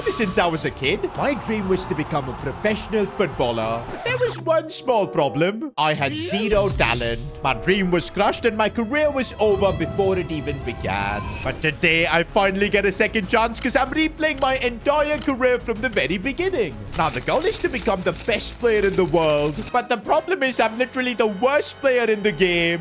Ever since I was a kid, my dream was to become a professional footballer. But there was one small problem. I had zero talent. My dream was crushed and my career was over before it even began. But today, I finally get a second chance because I'm replaying my entire career from the very beginning. Now, the goal is to become the best player in the world. But the problem is I'm literally the worst player in the game.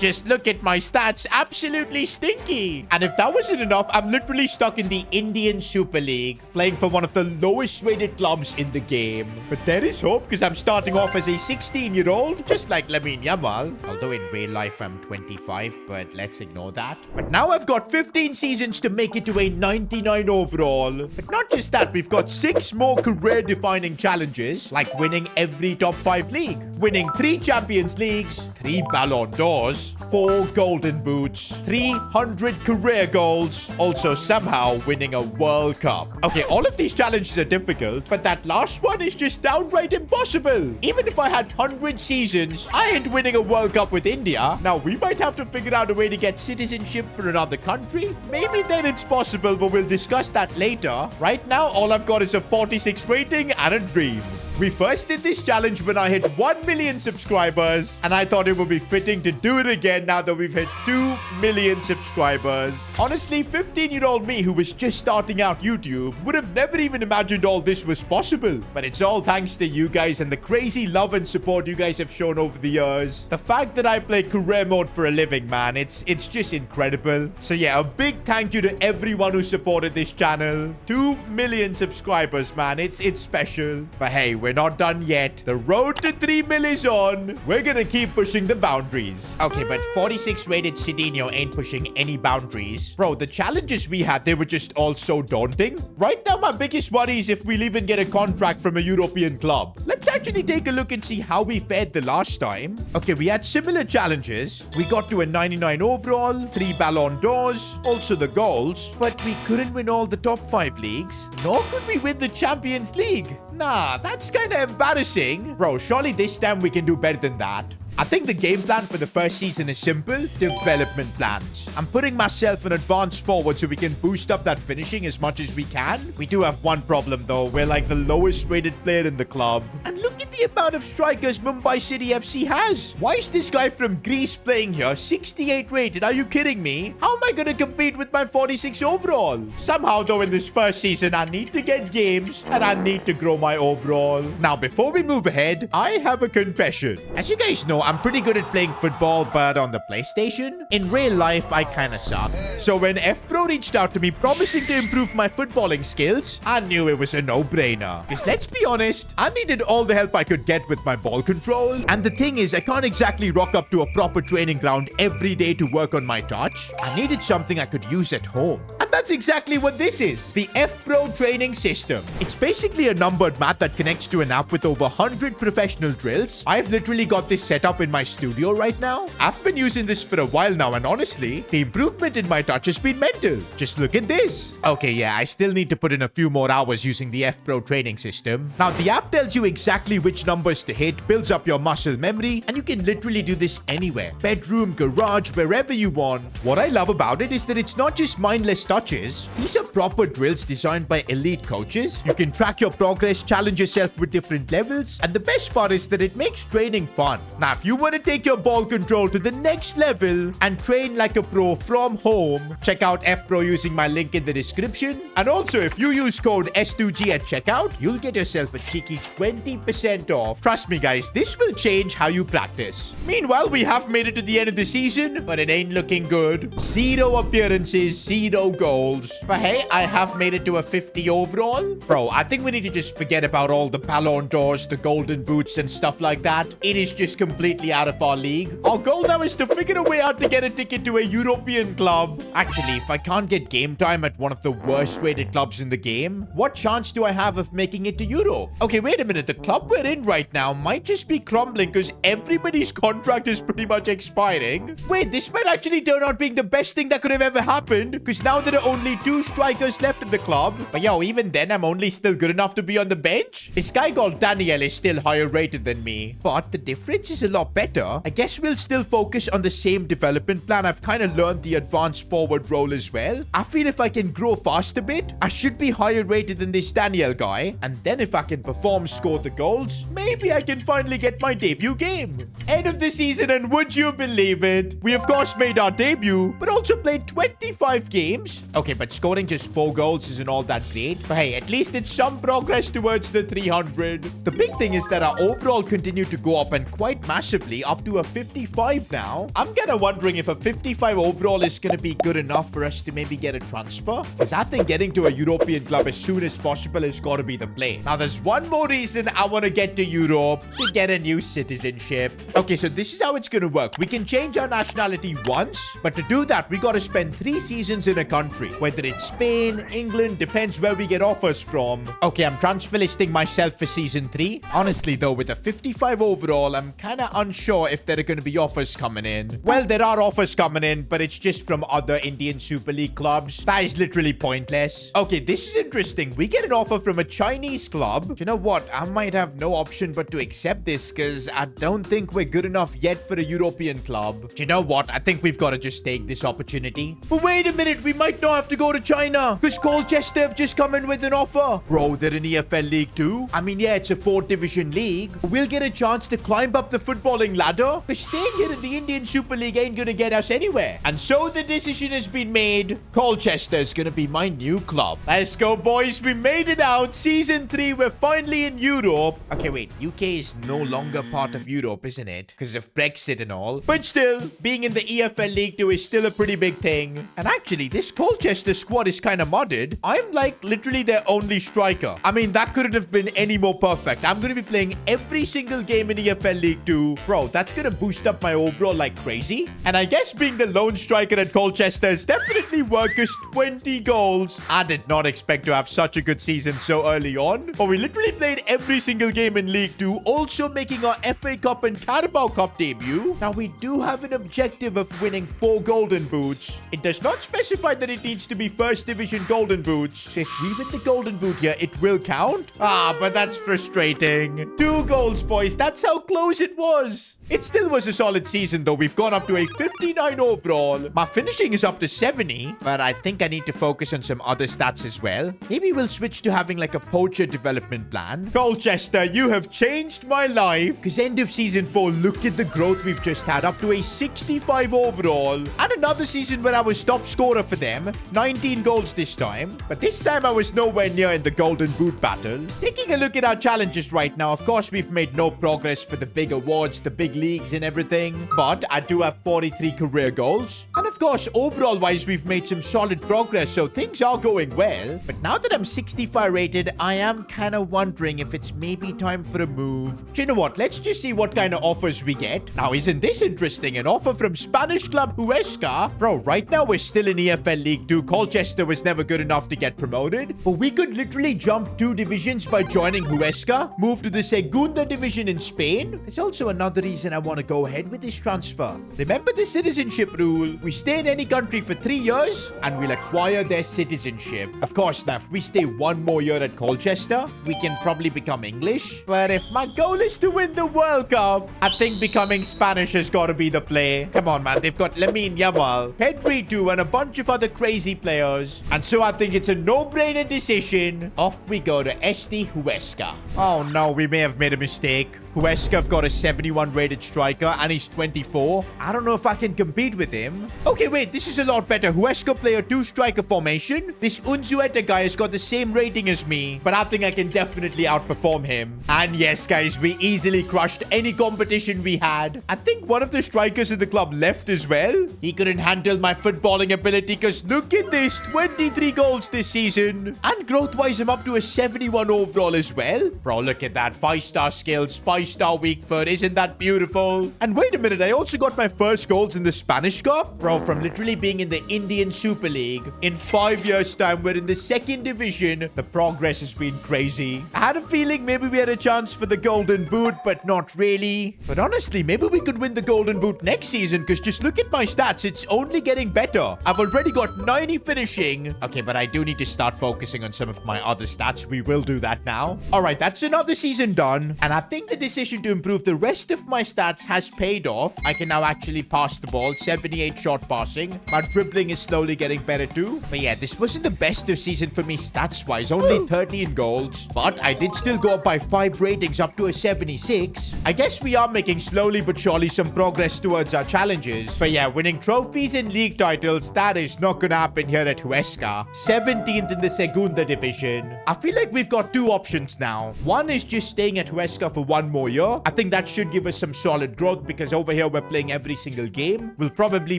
Just look at my stats. Absolutely stinky. And if that wasn't enough, I'm literally stuck in the Indian Super League, playing for one of the lowest rated clubs in the game. But there is hope because I'm starting off as a 16-year-old, just like Lamine Yamal. Although in real life, I'm 25, but let's ignore that. But now I've got 15 seasons to make it to a 99 overall. But not just that, we've got 6 more career-defining challenges, like winning every top 5 league, winning 3 Champions Leagues, 3 Ballon d'Ors, 4 Golden Boots, 300 career goals, also somehow winning a World Cup. Okay, all of these challenges are difficult, but that last one is just downright impossible. Even if I had 100 seasons, I ain't winning a World Cup with India. Now, we might have to figure out a way to get citizenship for another country. Maybe then it's possible, but we'll discuss that later. Right now, all I've got is a 46 rating and a dream. We first did this challenge when I hit 1 million subscribers, and I thought it would be fitting to do it again now that we've hit 2 million subscribers. Honestly, 15-year-old me who was just starting out YouTube would have never even imagined all this was possible. But it's all thanks to you guys and the crazy love and support you guys have shown over the years. The fact that I play career mode for a living, man, it's just incredible. So yeah, a big thank you to everyone who supported this channel. 2 million subscribers, man. It's special. But hey, we're not done yet. The road to 3 mil is on. We're gonna keep pushing the boundaries. Okay, but 46 rated Cidinho ain't pushing any boundaries. Bro, the challenges we had, they were just all so daunting. Right now, my biggest worry is if we'll even get a contract from a European club. Let's actually take a look and see how we fared the last time. Okay, we had similar challenges. We got to a 99 overall, 3 Ballon d'Ors, also the goals, but we couldn't win all the top 5 leagues, nor could we win the Champions League. Nah, that's kind of embarrassing. Bro, surely this time we can do better than that. I think the game plan for the first season is simple. Development plans. I'm putting myself in advance forward so we can boost up that finishing as much as we can. We do have one problem though. We're like the lowest rated player in the club. And look at the amount of strikers Mumbai City FC has. Why is this guy from Greece playing here? 68 rated. Are you kidding me? How am I going to compete with my 46 overall? Somehow though in this first season, I need to get games and I need to grow my overall. Now before we move ahead, I have a confession. As you guys know, I'm pretty good at playing football, but on the PlayStation, in real life, I kinda suck. So when FPro reached out to me promising to improve my footballing skills, I knew it was a no-brainer. Because let's be honest, I needed all the help I could get with my ball control. And the thing is, I can't exactly rock up to a proper training ground every day to work on my touch. I needed something I could use at home. And that's exactly what this is. The FPro training system. It's basically a numbered mat that connects to an app with over 100 professional drills. I've literally got this set up in my studio right now. I've been using this for a while now, and honestly, the improvement in my touch has been mental. Just look at this. Okay, yeah, I still need to put in a few more hours using the FPro training system. Now, the app tells you exactly which numbers to hit, builds up your muscle memory, and you can literally do this anywhere. Bedroom, garage, wherever you want. What I love about it is that it's not just mindless touches. These are proper drills designed by elite coaches. You can track your progress, challenge yourself with different levels, and the best part is that it makes training fun. Now, if you want to take your ball control to the next level and train like a pro from home, check out FPro using my link in the description. And also, if you use code S2G at checkout, you'll get yourself a cheeky 20% off. Trust me, guys, this will change how you practice. Meanwhile, we have made it to the end of the season, but it ain't looking good. 0 appearances, 0 goals. But hey, I have made it to a 50 overall. Bro, I think we need to just forget about all the Ballon d'Ors, the Golden Boots, and stuff like that. It is just completely out of our league. Our goal now is to figure a way out to get a ticket to a European club. Actually, if I can't get game time at one of the worst rated clubs in the game, what chance do I have of making it to Euro? Okay, wait a minute. The club we're Spain right now might just be crumbling because everybody's contract is pretty much expiring. Wait, this might actually turn out being the best thing that could have ever happened because now there are only 2 strikers left in the club. But yo, even then, I'm only still good enough to be on the bench. This guy called Daniel is still higher rated than me, but the difference is a lot better. I guess we'll still focus on the same development plan. I've kind of learned the advanced forward role as well. I feel if I can grow fast a bit, I should be higher rated than this Daniel guy. And then if I can perform, score the goals, maybe I can finally get my debut game. End of the season, and would you believe it? We of course made our debut, but also played 25 games. Okay, but scoring just 4 goals isn't all that great. But hey, at least it's some progress towards the 300. The big thing is that our overall continued to go up, and quite massively, up to a 55 now. I'm kind of wondering if a 55 overall is going to be good enough for us to maybe get a transfer. Because I think getting to a European club as soon as possible has got to be the play. Now, there's one more reason I want to get to Europe: to get a new citizenship. Okay, so this is how it's going to work. We can change our nationality once, but to do that, we got to spend 3 seasons in a country. Whether it's Spain, England, depends where we get offers from. Okay, I'm transfer listing myself for season 3. Honestly, though, with a 55 overall, I'm kind of unsure if there are going to be offers coming in. Well, there are offers coming in, but it's just from other Indian Super League clubs. That is literally pointless. Okay, this is interesting. We get an offer from a Chinese club. You know what? I might have no option but to accept this because I don't think we're good enough yet for a European club. You know what? I think we've got to just take this opportunity. But wait a minute, we might not have to go to China because Colchester have just come in with an offer. Bro, they're in EFL League 2. I mean, yeah, it's a 4th division league. We'll get a chance to climb up the footballing ladder. But staying here in the Indian Super League ain't gonna get us anywhere. And so the decision has been made. Colchester is gonna be my new club. Let's go, boys. We made it out. Season 3, we're finally in Europe. Okay, wait. UK is no longer part of Europe, isn't it? Because of Brexit and all. But still, being in the EFL League 2 is still a pretty big thing. And actually, this Colchester squad is kind of modded. I'm like literally their only striker. I mean, that couldn't have been any more perfect. I'm going to be playing every single game in EFL League 2. Bro, that's going to boost up my overall like crazy. And I guess being the lone striker at Colchester has definitely worked, because 20 goals. I did not expect to have such a good season so early on. But we literally played every single game in League 2, also making our FA Cup and Carabao Cup debut. Now, we do have an objective of winning 4 golden boots. It does not specify that it needs to be first division golden boots. So if we win the golden boot here, it will count. But that's frustrating. 2 goals, boys. That's how close it was. It still was a solid season, though. We've gone up to a 59 overall. My finishing is up to 70, but I think I need to focus on some other stats as well. Maybe we'll switch to having like a poacher development plan. Colchester, you have changed my life. Because end of season 4, look at the growth we've just had, up to a 65 overall. And another season where I was top scorer for them. 19 goals this time. But this time I was nowhere near in the golden boot battle. Taking a look at our challenges right now, of course we've made no progress for the big awards, the big leagues and everything, but I do have 43 career goals. And of course, overall wise, we've made some solid progress, so things are going well. But now that I'm 65 rated, I am kind of wondering if it's maybe time for a move. Do you know what? Let's just see what kind of offers we get. Now, isn't this interesting? An offer from Spanish club Huesca. Bro, right now we're still in EFL League 2. Colchester was never good enough to get promoted, but we could literally jump 2 divisions by joining Huesca, move to the Segunda division in Spain. There's also another reason I want to go ahead with this transfer. Remember the citizenship rule? We stay in any country for 3 years and we'll acquire their citizenship. Of course, now if we stay 1 more year at Colchester, we can probably become English. But if my goal is to win the World Cup, I think becoming Spanish has got to be the play. Come on, man. They've got Lamine Yamal, Pedri too, and a bunch of other crazy players. And so I think it's a no-brainer decision. Off we go to SD Huesca. Oh no, we may have made a mistake. Huesca have got a 71 rated striker and he's 24. I don't know if I can compete with him. Okay, wait, this is a lot better. Huesca play a 2-striker formation. This Unzueta guy has got the same rating as me, but I think I can definitely outperform him. And yes, guys, we easily crushed any competition we had. I think one of the strikers in the club left as well. He couldn't handle my footballing ability, because look at this, 23 goals this season. And growth-wise, I'm up to a 71 overall as well. Bro, look at that. 5-star skills, 5 5-star weak foot. Isn't that beautiful? And wait a minute, I also got my first goals in the Spanish Cup. Bro, from literally being in the Indian Super League, in 5 years' time, we're in the second division. The progress has been crazy. I had a feeling maybe we had a chance for the Golden Boot, but not really. But honestly, maybe we could win the Golden Boot next season, because just look at my stats. It's only getting better. I've already got 90 finishing. Okay, but I do need to start focusing on some of my other stats. We will do that now. All right, that's another season done. And I think the decision to improve the rest of my stats has paid off. I can now actually pass the ball. 78 shot passing. My dribbling is slowly getting better too. But yeah, this wasn't the best of season for me stats-wise. Only 13 goals. But I did still go up by 5 ratings up to a 76. I guess we are making slowly but surely some progress towards our challenges. But yeah, winning trophies and league titles, that is not gonna happen here at Huesca. 17th in the Segunda Division. I feel like we've got two options now. One is just staying at Huesca for 1 more year. I think that should give us some solid growth, because over here we're playing every single game. We'll probably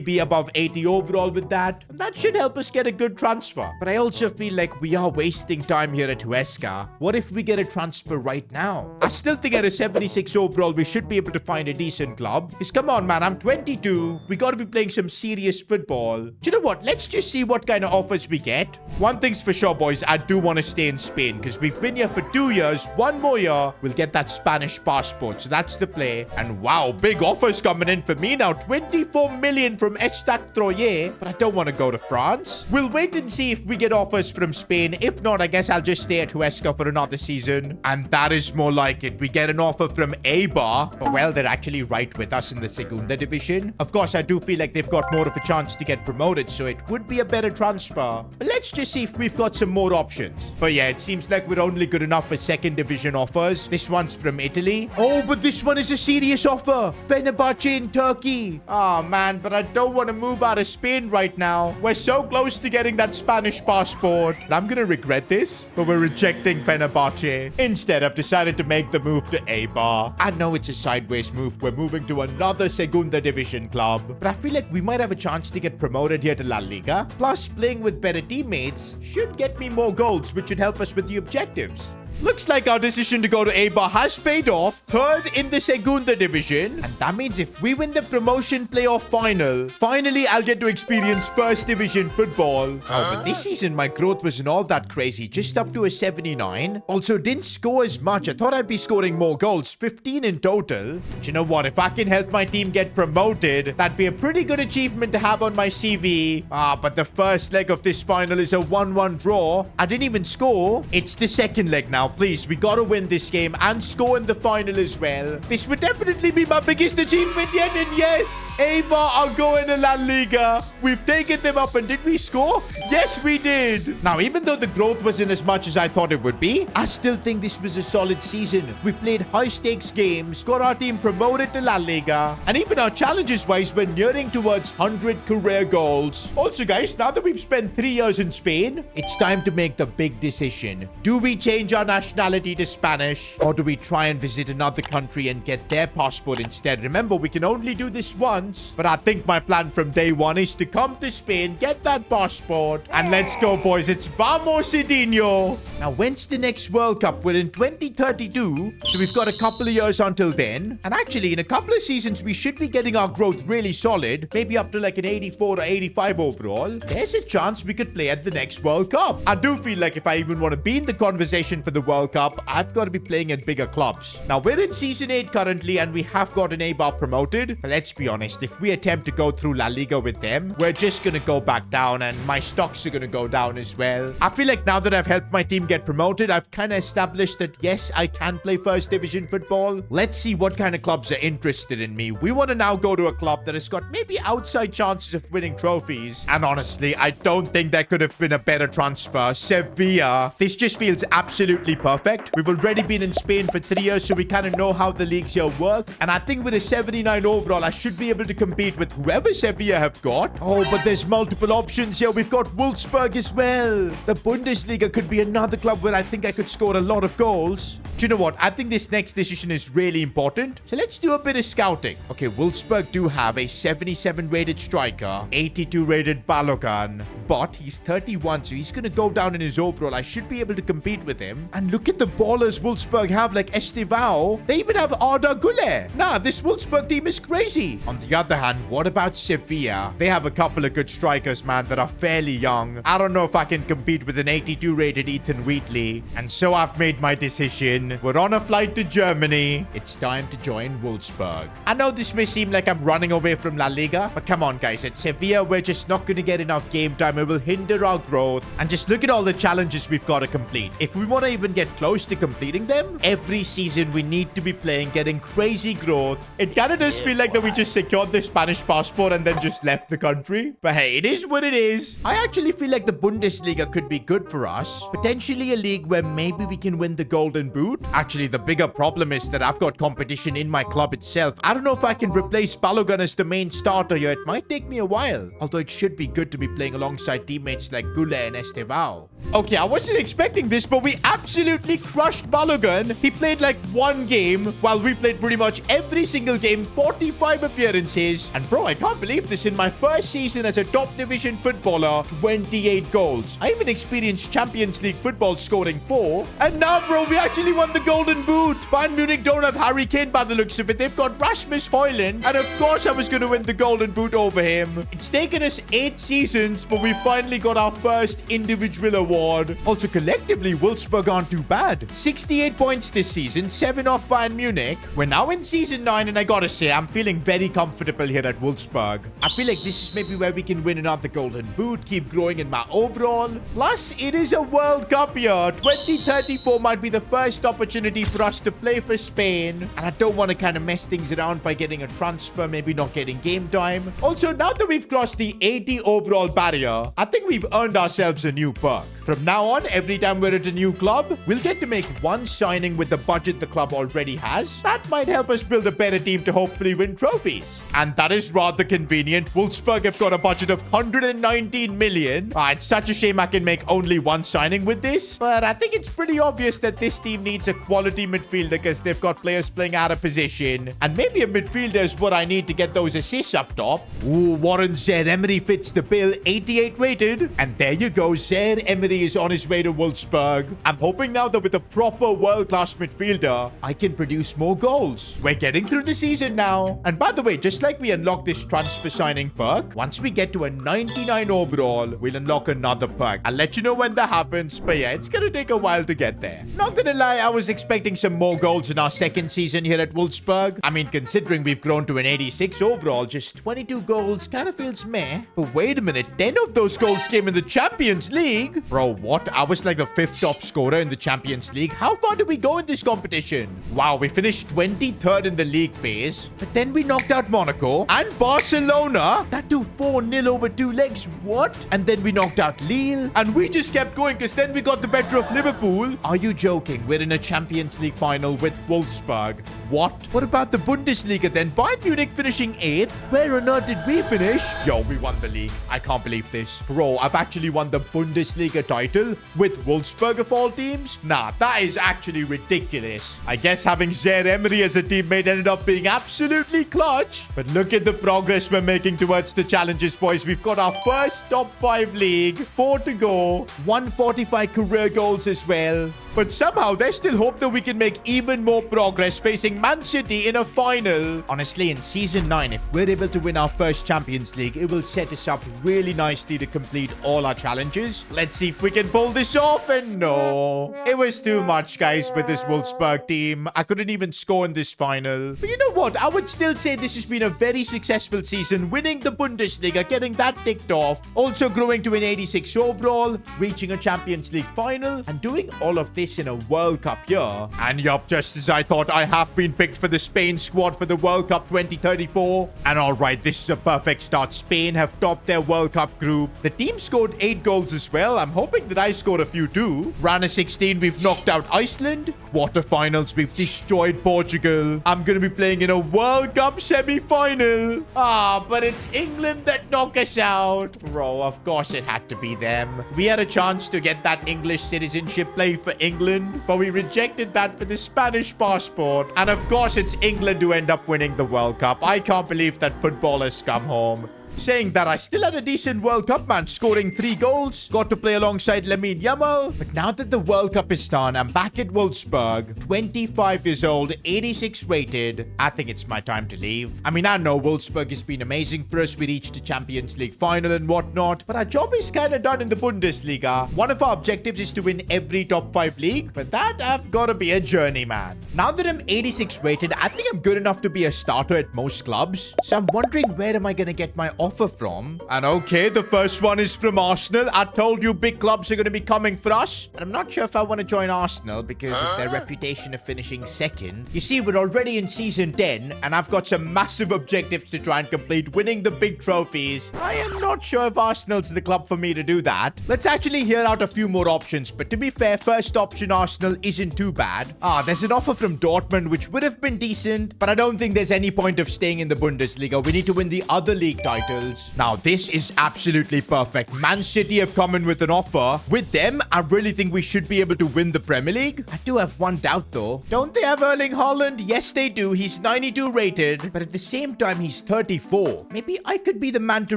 be above 80 overall with that. And that should help us get a good transfer. But I also feel like we are wasting time here at Huesca. What if we get a transfer right now? I still think at a 76 overall, we should be able to find a decent club. Because come on, man, I'm 22. We got to be playing some serious football. Do you know what? Let's just see what kind of offers we get. One thing's for sure, boys. I do want to stay in Spain, because we've been here for 2 years. 1 more year, we'll get that Spanish passport. So that's the play. And wow, big offers coming in for me now. 24 million from Estac Troyes. But I don't want to go to France. We'll wait and see if we get offers from Spain. If not, I guess I'll just stay at Huesca for another season. And that is more like it. We get an offer from Eibar. But well, they're actually right with us in the Segunda Division. Of course, I do feel like they've got more of a chance to get promoted, so it would be a better transfer. But let's just see if we've got some more options. But yeah, it seems like we're only good enough for second division offers. This one's from Italy. Oh, but this one is a serious offer. Fenerbahce in Turkey. Oh man, but I don't want to move out of Spain right now. We're so close to getting that Spanish passport. I'm gonna regret this, but we're rejecting Fenerbahce. Instead, I've decided to make the move to Eibar. I know it's a sideways move. We're moving to another Segunda Division club, but I feel like we might have a chance to get promoted here to La Liga. Plus, playing with better teammates should get me more goals, which should help us with the objectives. Looks like our decision to go to Eibar has paid off. 3rd in the Segunda Division. And that means if we win the promotion playoff final, finally I'll get to experience 1st Division football. Oh, but this season my growth wasn't all that crazy. Just up to a 79. Also, didn't score as much. I thought I'd be scoring more goals. 15 in total. But you know what? If I can help my team get promoted, that'd be a pretty good achievement to have on my CV. But the first leg of this final is a 1-1 draw. I didn't even score. It's the second leg now. Please, we gotta win this game and score in the final as well. This would definitely be my biggest achievement yet. And yes, Eibar are going to La Liga. We've taken them up, and did we score? Yes, we did. Now, even though the growth wasn't as much as I thought it would be, I still think this was a solid season. We played high-stakes games, got our team promoted to La Liga, and even our challenges-wise, we're nearing towards 100 career goals. Also, guys, now that we've spent 3 years in Spain, it's time to make the big decision. Do we change our nationality to Spanish, or do we try and visit another country and get their passport instead? Remember, we can only do this once, but I think my plan from day one is to come to Spain, get that passport, and let's go, boys. It's Vamos Cidinho. Now, when's the next World Cup? We're in 2032, so we've got a couple of years until then. And actually, in a couple of seasons, we should be getting our growth really solid, maybe up to like an 84 or 85 overall. There's a chance we could play at the next World Cup. I do feel like if I even want to be in the conversation for the World Cup, I've got to be playing at bigger clubs. Now, we're in Season 8 currently, and we have got an Eibar promoted. But let's be honest, if we attempt to go through La Liga with them, we're just going to go back down, and my stocks are going to go down as well. I feel like now that I've helped my team get promoted, I've kind of established that, yes, I can play 1st Division football. Let's see what kind of clubs are interested in me. We want to now go to a club that has got maybe outside chances of winning trophies. And honestly, I don't think there could have been a better transfer. Sevilla. This just feels absolutely perfect. We've already been in Spain for 3 years, so we kind of know how the leagues here work. And I think with a 79 overall, I should be able to compete with whoever Sevilla have got. Oh, but there's multiple options here. We've got Wolfsburg as well. The Bundesliga could be another club where I think I could score a lot of goals. Do you know what? I think this next decision is really important. So let's do a bit of scouting. Okay, Wolfsburg do have a 77 rated striker, 82 rated Balogun, but he's 31, so he's going to go down in his overall. I should be able to compete with him. And look at the ballers Wolfsburg have, like Estevao. They even have Arda Güler. Nah, this Wolfsburg team is crazy. On the other hand, what about Sevilla? They have a couple of good strikers, man, that are fairly young. I don't know if I can compete with an 82 rated Ethan Wheatley. And so I've made my decision. We're on a flight to Germany. It's time to join Wolfsburg. I know this may seem like I'm running away from La Liga, but come on, guys. At Sevilla, we're just not going to get enough game time. It will hinder our growth. And just look at all the challenges we've got to complete. If we want to even get close to completing them, every season we need to be playing, getting crazy growth. It kind of does feel like that we just secured the Spanish passport and then just left the country. But hey, it is what it is. I actually feel like the Bundesliga could be good for us. Potentially a league where maybe we can win the Golden Boot. Actually, the bigger problem is that I've got competition in my club itself. I don't know if I can replace Balogun as the main starter here. It might take me a while. Although it should be good to be playing alongside teammates like Güler and Estevao. Okay, I wasn't expecting this, but we absolutely crushed Balogun. He played like one game, while we played pretty much every single game, 45 appearances. And bro, I can't believe this. In my first season as a top division footballer, 28 goals. I even experienced Champions League football scoring 4. And now, bro, we actually won the Golden Boot. Bayern Munich don't have Harry Kane by the looks of it. They've got Rasmus Højlund. And of course, I was going to win the Golden Boot over him. It's taken us 8 seasons, but we finally got our first individual award. Also, collectively, Wolfsburg aren't too bad. 68 points this season, 7 off Bayern Munich. We're now in season 9, and I gotta say, I'm feeling very comfortable here at Wolfsburg. I feel like this is maybe where we can win another Golden Boot, keep growing in my overall. Plus, it is a World Cup year. 2034 might be the first opportunity for us to play for Spain. And I don't want to kind of mess things around by getting a transfer, maybe not getting game time. Also, now that we've crossed the 80 overall barrier, I think we've earned ourselves a new perk. From now on, every time we're at a new club, we'll get to make one signing with the budget the club already has. That might help us build a better team to hopefully win trophies. And that is rather convenient. Wolfsburg have got a budget of 119 million. It's such a shame I can make only one signing with this. But I think it's pretty obvious that this team needs a quality midfielder because they've got players playing out of position. And maybe a midfielder is what I need to get those assists up top. Ooh, Warren Zaire-Emery fits the bill, 88 rated. And there you go, Zaire-Emery is on his way to Wolfsburg. I'm hoping now that with a proper world-class midfielder, I can produce more goals. We're getting through the season now. And by the way, just like we unlocked this transfer signing perk, once we get to a 99 overall, we'll unlock another perk. I'll let you know when that happens, but yeah, it's gonna take a while to get there. Not gonna lie, I was expecting some more goals in our second season here at Wolfsburg. I mean, considering we've grown to an 86 overall, just 22 goals kind of feels meh. But wait a minute, 10 of those goals came in the Champions League? Bro, what? I was like the 5th top scorer in the Champions League. How far did we go in this competition? Wow, we finished 23rd in the league phase. But then we knocked out Monaco and Barcelona. That do 4-0 over 2 legs. What? And then we knocked out Lille. And we just kept going because then we got the better of Liverpool. Are you joking? We're in a Champions League final with Wolfsburg. What? What about the Bundesliga then? Bayern Munich finishing 8th? Where on earth did we finish? Yo, we won the league. I can't believe this. Bro, I've actually won the Bundesliga title with Wolfsburg of all teams? Nah, that is actually ridiculous. I guess having Zaire-Emery as a teammate ended up being absolutely clutch. But look at the progress we're making towards the challenges, boys. We've got our first top 5 league. 4 to go. 145 career goals as well. But somehow there's still hope that we can make even more progress facing Man City in a final. Honestly, in Season 9, if we're able to win our first Champions League, it will set us up really nicely to complete all our challenges. Let's see if we can pull this off. And no, it was too much, guys, with this Wolfsburg team. I couldn't even score in this final. But you know what? I would still say this has been a very successful season, winning the Bundesliga, getting that ticked off, also growing to an 86 overall, reaching a Champions League final, and doing all of this in a World Cup year. And yup, just as I thought, I have been picked for the Spain squad for the World Cup 2034. And alright, this is a perfect start. Spain have topped their World Cup group. The team scored 8 goals as well. I'm hoping that I scored a few too. Round of 16, we've knocked out Iceland. Quarterfinals, we've destroyed Portugal. I'm gonna be playing in a World Cup semi-final. But it's England that knock us out. Bro, of course it had to be them. We had a chance to get that English citizenship, play for England, but we rejected that for the Spanish passport. And of course, it's England who end up winning the World Cup. I can't believe that footballers come home. Saying that I still had a decent World Cup, man, scoring 3 goals. Got to play alongside Lamine Yamal. But now that the World Cup is done, I'm back at Wolfsburg, 25 years old, 86 rated. I think it's my time to leave. I mean, I know Wolfsburg has been amazing for us. We reached the Champions League final and whatnot, but our job is kind of done in the Bundesliga. One of our objectives is to win every top 5 league. For that, I've got to be a journeyman. Now that I'm 86 rated, I think I'm good enough to be a starter at most clubs. So I'm wondering, where am I going to get my offer from? And okay, the first one is from Arsenal. I told you big clubs are going to be coming for us. But I'm not sure if I want to join Arsenal because of their reputation of finishing second. You see, we're already in season 10 and I've got some massive objectives to try and complete, winning the big trophies. I am not sure if Arsenal's the club for me to do that. Let's actually hear out a few more options. But to be fair, first option Arsenal isn't too bad. There's an offer from Dortmund which would have been decent, but I don't think there's any point of staying in the Bundesliga. We need to win the other league titles. Now, this is absolutely perfect. Man City have come in with an offer. With them, I really think we should be able to win the Premier League. I do have one doubt, though. Don't they have Erling Haaland? Yes, they do. He's 92 rated. But at the same time, he's 34. Maybe I could be the man to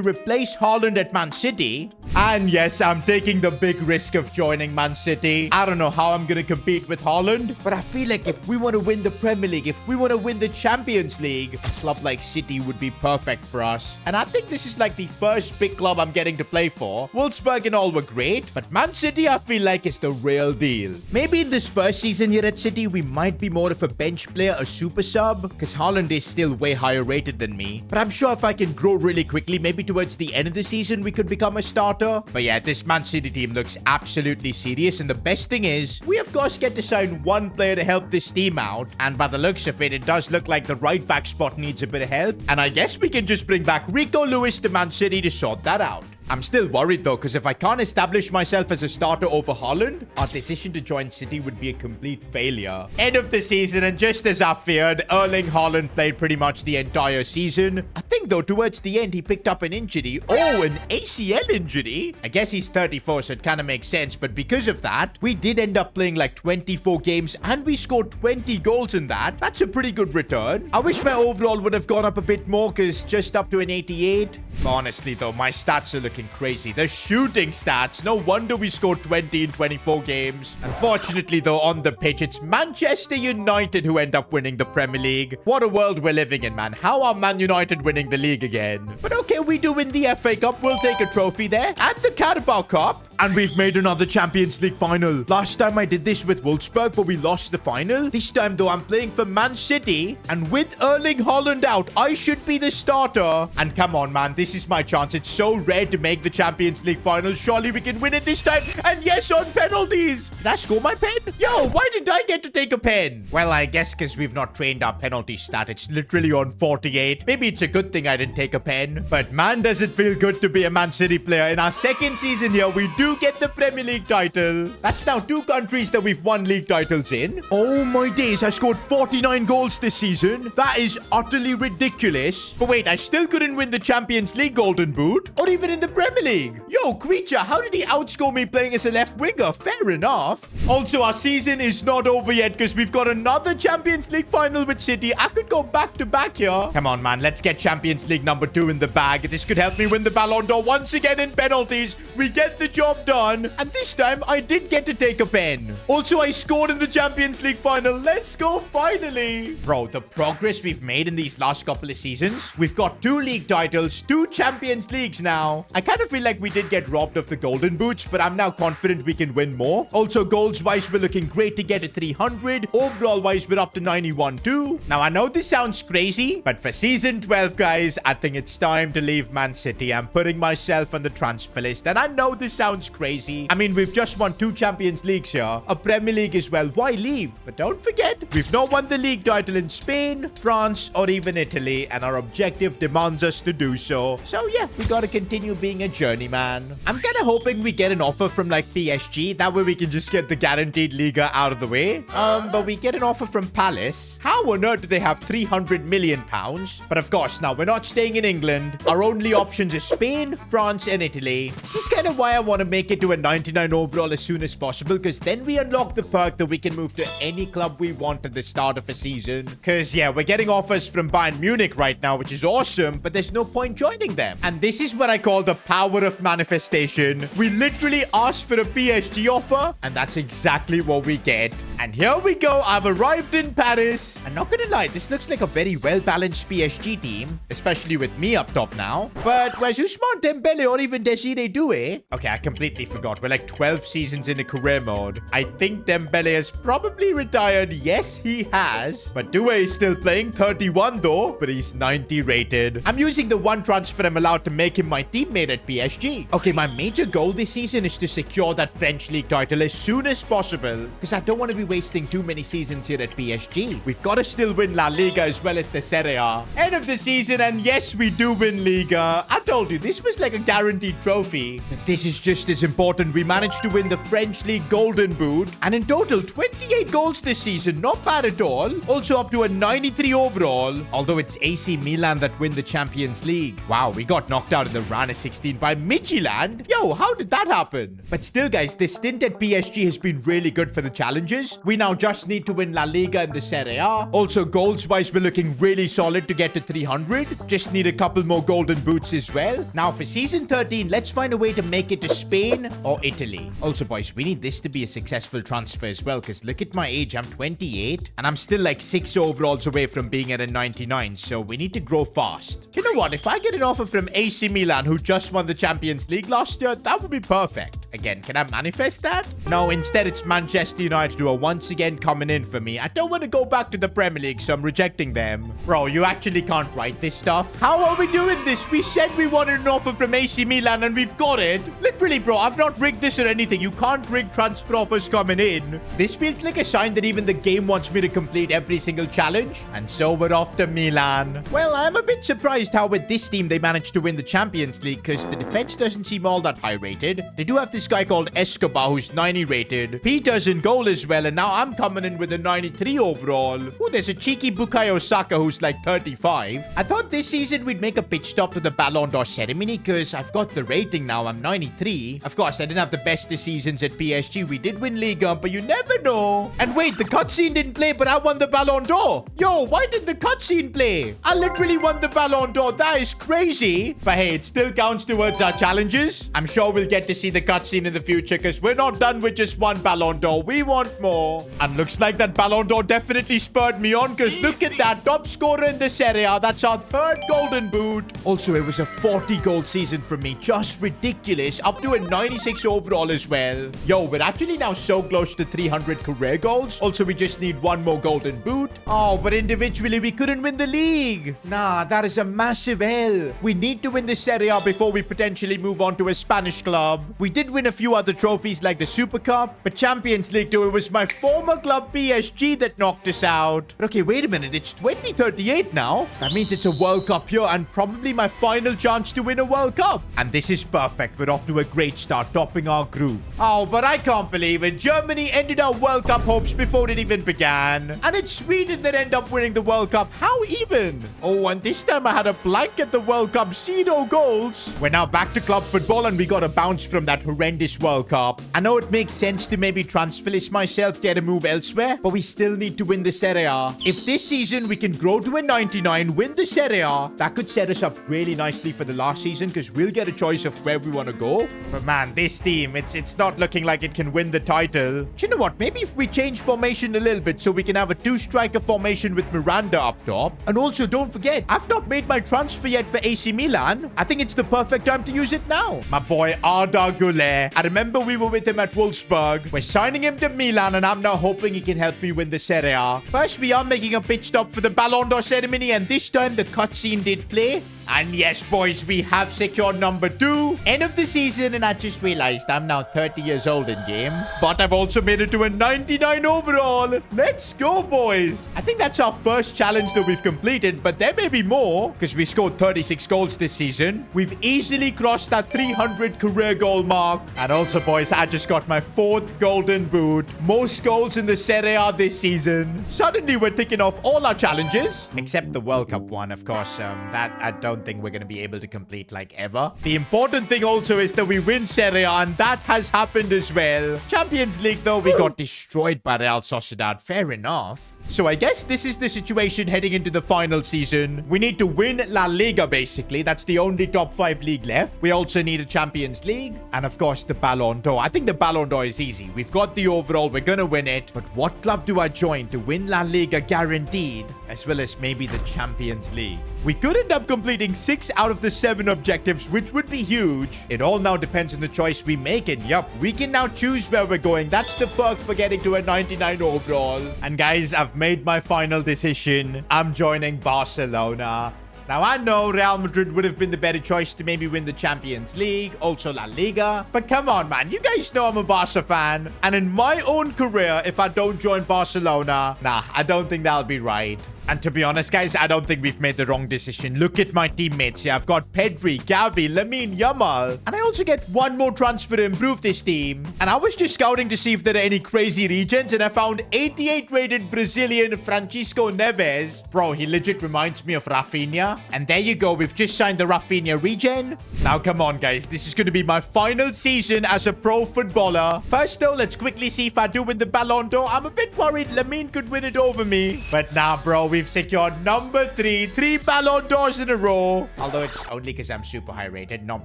replace Haaland at Man City. And yes, I'm taking the big risk of joining Man City. I don't know how I'm going to compete with Haaland, but I feel like if we want to win the Premier League, if we want to win the Champions League, a club like City would be perfect for us. And I think this is like the first big club I'm getting to play for. Wolfsburg and all were great, but Man City I feel like is the real deal. Maybe in this first season here at City, we might be more of a bench player, a super sub, because Haaland is still way higher rated than me. But I'm sure if I can grow really quickly, maybe towards the end of the season, we could become a starter. But yeah, this Man City team looks absolutely serious, and the best thing is, we of course get to sign one player to help this team out, and by the looks of it, it does look like the right back spot needs a bit of help, and I guess we can just bring back Rico Lewis to Man City to sort that out. I'm still worried though, because if I can't establish myself as a starter over Haaland, our decision to join City would be a complete failure. End of the season, and just as I feared, Erling Haaland played pretty much the entire season. I think though, towards the end, he picked up an injury. Oh, an ACL injury? I guess he's 34, so it kind of makes sense, but because of that, we did end up playing like 24 games, and we scored 20 goals in that. That's a pretty good return. I wish my overall would have gone up a bit more, because just up to an 88. Honestly though, my stats are looking crazy. The shooting stats. No wonder we scored 20 in 24 games. Unfortunately, though, on the pitch, it's Manchester United who end up winning the Premier League. What a world we're living in, man. How are Man United winning the league again? But okay, we do win the FA Cup. We'll take a trophy there. And the Carabao Cup. And we've made another Champions League final. Last time I did this with Wolfsburg, but we lost the final. This time, though, I'm playing for Man City. And with Erling Haaland out, I should be the starter. And come on, man. This is my chance. It's so rare to make the Champions League final. Surely we can win it this time. And yes, on penalties. Did I score my pen? Yo, why did I get to take a pen? Well, I guess because we've not trained our penalty stat. It's literally on 48. Maybe it's a good thing I didn't take a pen. But man, does it feel good to be a Man City player. In our second season here, we do get the Premier League title. That's now 2 countries that we've won league titles in. Oh my days, I scored 49 goals this season. That is utterly ridiculous. But wait, I still couldn't win the Champions League Golden Boot or even in the Premier League. Yo, Creature, how did he outscore me playing as a left winger? Fair enough. Also, our season is not over yet because we've got another Champions League final with City. I could go back to back here. Come on, man. Let's get Champions League number 2 in the bag. This could help me win the Ballon d'Or once again in penalties. We get the job done. And this time, I did get to take a pen. Also, I scored in the Champions League final. Let's go, finally. Bro, the progress we've made in these last couple of seasons. We've got 2 league titles, 2 Champions Leagues now. I kind of feel like we did get robbed of the Golden Boots, but I'm now confident we can win more. Also, goals-wise, we're looking great to get to 300. Overall-wise, we're up to 91 too. Now, I know this sounds crazy, but for Season 12, guys, I think it's time to leave Man City. I'm putting myself on the transfer list, and I know this sounds crazy. I mean, we've just won 2 Champions Leagues here, a Premier League as well. Why leave? But don't forget, we've not won the league title in Spain, France, or even Italy, and our objective demands us to do so. So yeah, we gotta continue being a journeyman. I'm kind of hoping we get an offer from like PSG. That way we can just get the guaranteed Liga out of the way. But we get an offer from Palace. How on earth do they have 300 million pounds? But of course, now we're not staying in England. Our only options are Spain, France, and Italy. This is kind of why I want to make it to a 99 overall as soon as possible, because then we unlock the perk that we can move to any club we want at the start of a season. Because, yeah, we're getting offers from Bayern Munich right now, which is awesome, but there's no point joining them. And this is what I call the power of manifestation. We literally asked for a PSG offer, and that's exactly what we get. And here we go. I've arrived in Paris. I'm not gonna lie, this looks like a very well-balanced PSG team, especially with me up top now. But where's Ousmane Dembele or even Desiree Doué? Okay, I completely forgot. We're like 12 seasons in a career mode. I think Dembele has probably retired. Yes, he has. But Doué is still playing, 31 though, but he's 90 rated. I'm using the one transfer I'm allowed to make him my teammate at PSG. Okay, my major goal this season is to secure that French league title as soon as possible, because I don't want to be wasting too many seasons here at PSG. We've got to still win La Liga as well as the Serie A. End of the season, and yes, we do win Liga. I told you, this was like a guaranteed trophy. But this is just as important. We managed to win the French League Golden Boot, and in total, 28 goals this season. Not bad at all. Also up to a 93 overall, although it's AC Milan that win the Champions League. Wow, we got knocked out in the round of 16 by Midtjylland. Yo, how did that happen? But still, guys, this stint at PSG has been really good for the challenges. We now just need to win La Liga and the Serie A. Also, goals-wise, we're looking really solid to get to 300. Just need a couple more golden boots as well. Now, for season 13, let's find a way to make it to Spain or Italy. Also, boys, we need this to be a successful transfer as well, because look at my age. I'm 28, and I'm still like 6 overalls away from being at a 99, so we need to grow fast. You know what? If I get an offer from AC Milan, who just won the Champions League last year, that would be perfect. Again, can I manifest that? No, instead it's Manchester United who are once again coming in for me. I don't want to go back to the Premier League, so I'm rejecting them. Bro, you actually can't write this stuff. How are we doing this? We said we wanted an offer from AC Milan and we've got it. Literally, bro, I've not rigged this or anything. You can't rig transfer offers coming in. This feels like a sign that even the game wants me to complete every single challenge. And so we're off to Milan. Well, I'm a bit surprised how with this team they managed to win the Champions League, because the defense doesn't seem all that high rated. They do have this guy called Escobar who's 90 rated. Peter's in goal as well, and now I'm coming in with a 93 overall. Ooh, there's a cheeky Bukayo Saka who's like 35. I thought this season we'd make a pitch stop to the Ballon d'Or ceremony, because I've got the rating now. I'm 93. Of course, I didn't have the best of seasons at PSG. We did win Liga, but you never know. And wait, the cutscene didn't play, but I won the Ballon d'Or. Yo, why did the cutscene play? I literally won the Ballon d'Or. That is crazy. But hey, it still counts towards our challenges. I'm sure we'll get to see the cutscene in the future, because we're not done with just one Ballon d'Or. We want more. And looks like that Ballon d'Or definitely spurred me on, because look at that. Top scorer in the Serie A. That's our 3rd golden boot. Also, it was a 40-goal season for me. Just ridiculous. Up to a 96 overall as well. Yo, we're actually now so close to 300 career goals. Also, we just need one more golden boot. Oh, but individually, we couldn't win the league. Nah, that is a massive L. We need to win the Serie A before we potentially move on to a Spanish club. We did win a few other trophies like the Super Cup, but Champions League, though, it was my former club PSG that knocked us out. But okay, wait a minute. It's 2038 now. That means it's a World Cup here and probably my final chance to win a World Cup. And this is perfect. We're off to a great start, topping our group. Oh, but I can't believe it. Germany ended our World Cup hopes before it even began. And it's Sweden that end up winning the World Cup. How even? Oh, and this time I had a blank at the World Cup. 0 goals. We're now back to club football and we got a bounce from that horrendous World Cup. I know it makes sense to maybe transfer list myself, get a move elsewhere, but we still need to win the Serie A. If this season we can grow to a 99, win the Serie A, that could set us up really nicely for the last season, because we'll get a choice of where we want to go. But man, this team, it's not looking like it can win the title. Do you know what? Maybe if we change formation a little bit so we can have a 2-striker formation with Miranda up top. And also, don't forget, I've not made my transfer yet for AC Milan. I think it's the perfect time to use it now. My boy Arda Güler. I remember we were with him at Wolfsburg. We're signing him to Milan, and I'm now hoping he can help me win the Serie A. First, we are making a pitch stop for the Ballon d'Or ceremony, and this time the cutscene did play. And yes, boys, we have secured number 2. End of the season, and I just realized I'm now 30 years old in game. But I've also made it to a 99 overall. Let's go, boys. I think that's our first challenge that we've completed, but there may be more, because we scored 36 goals this season. We've easily crossed that 300 career goal mark. And also, boys, I just got my 4th golden boot. Most goals in the Serie A this season. Suddenly, we're ticking off all our challenges, except the World Cup one, of course. That I don't don't think we're going to be able to complete like ever. The important thing also is that we win Serie A, and that has happened as well. Champions League, though, we got destroyed by Real Sociedad. Fair enough. So I guess this is the situation heading into the final season. We need to win La Liga, basically. That's the only top 5 league left. We also need a Champions League. And of course, the Ballon d'Or. I think the Ballon d'Or is easy. We've got the overall. We're going to win it. But what club do I join to win La Liga guaranteed? As well as maybe the Champions League. We could end up completing 6 out of the 7 objectives, which would be huge. It all now depends on the choice we make. And yup, we can now choose where we're going. That's the perk for getting to a 99 overall. And guys, I've made my final decision. I'm joining Barcelona. Now, I know Real Madrid would have been the better choice to maybe win the Champions League, also La Liga. But come on, man. You guys know I'm a Barca fan. And in my own career, if I don't join Barcelona, nah, I don't think that'll be right. And to be honest, guys, I don't think we've made the wrong decision. Look at my teammates here. I've got Pedri, Gavi, Lamine Yamal. And I also get one more transfer to improve this team. And I was just scouting to see if there are any crazy regions. And I found 88 rated Brazilian Francisco Neves. Bro, he legit reminds me of Rafinha. And there you go. We've just signed the Rafinha regen. Now, come on, guys. This is going to be my final season as a pro footballer. First, though, let's quickly see if I do win the Ballon d'Or. I'm a bit worried Lamine could win it over me. But nah, bro. We've secured number 3 Ballon d'Ors in a row. Although it's only because I'm super high rated, not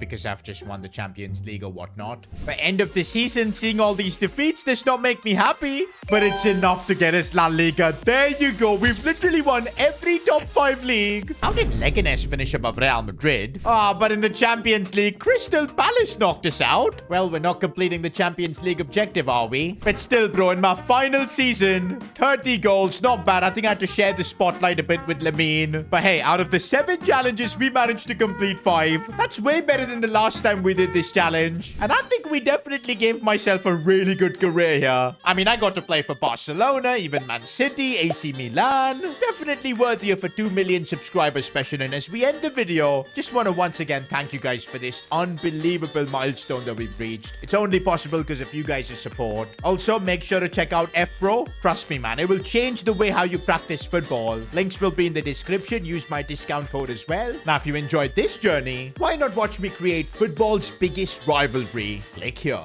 because I've just won the Champions League or whatnot. By end of the season, seeing all these defeats does not make me happy. But it's enough to get us La Liga. There you go. We've literally won every top 5 league. How did Leganes finish above Real Madrid? But in the Champions League, Crystal Palace knocked us out. Well, we're not completing the Champions League objective, are we? But still, bro, in my final season, 30 goals. Not bad. I think I had to share the spotlight a bit with Lamine. But hey, out of the 7 challenges, we managed to complete 5. That's way better than the last time we did this challenge. And I think we definitely gave myself a really good career here. I mean, I got to play for Barcelona, even Man City, AC Milan. Definitely worthy of a 2 million subscriber special. And as we end the video, just want to once again thank you guys for this unbelievable milestone that we've reached. It's only possible because of you guys' support. Also, make sure to check out FPro. Trust me, man, it will change the way how you practice football. Links will be in the description. Use my discount code as well. Now, if you enjoyed this journey, why not watch me create football's biggest rivalry? Click here.